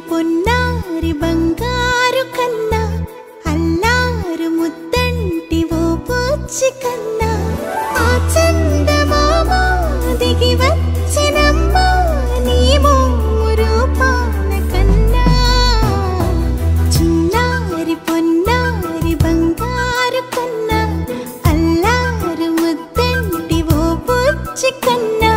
పొన్నారి బంగారు కన్నా అల్లారు ముద్దంటి ఓ పూచి కన్నా ఆ చందమామ దిగి వచ్చినమ్మా నీ రూపాన కన్నా చిన్నారి పొన్నారి బంగారు కన్నా అల్లారు ముద్దంటి ఓ పూచి కన్నా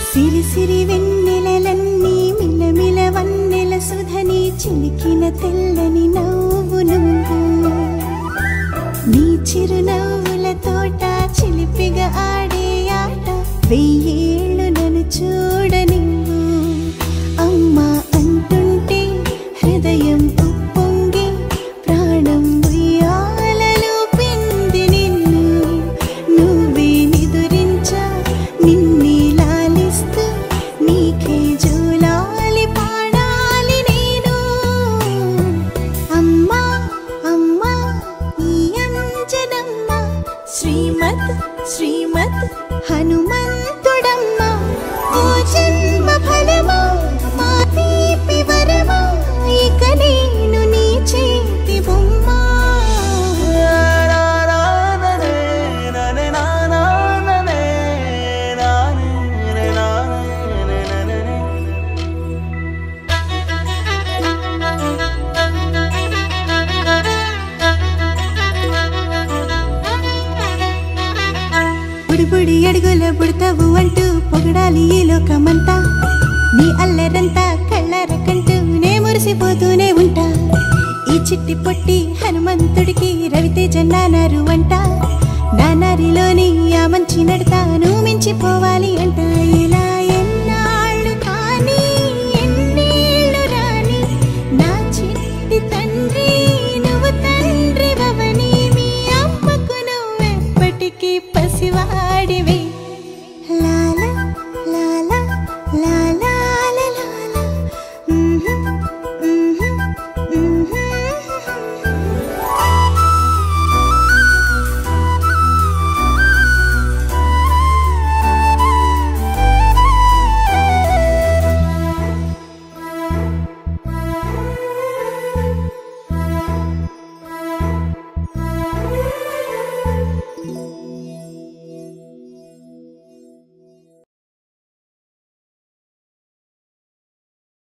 సిరి సిరి వెన్నెలలన్నీ మిలమిల వన్నెల సుధని చిలికిన తెల్లని నవ్వు నువ్వు నీ చిరునవ్వుల తోట చిలిపిగా ఆడే ఆట వెయ్యేళ్ళు నన్ను చూడనివ్వు అమ్మా అంటుంటే హృదయం ఉప్పొంగి ప్రాణం ఉయ్యాలలో పిండి నిన్ను నువ్వే నిదురించా నిన్నే నీకే జోలాలి పాడాలి నేను అమ్మా అమ్మా ఈ అంజనమ్మ శ్రీమత్ శ్రీమత్ హనుమంతుడమ్మ ఓ జన్మ ఫలమా మా తీపి వరమా ఇక నేను నీ చేతి బొమ్మ బుడి అడుగుల బుడతావు అంటూ పొగడాలి ఈ లోకమంతా నీ అల్లరంతా కళ్ళరకంటూ నే మురిసిపోతూనే ఉంటా ఈ చిట్టి పొట్టి హనుమంతుడికి రవితేజ నానారు అంట నానారిలోని ఆ మంచి నడతా నువ్వు మించిపోవాలి అంట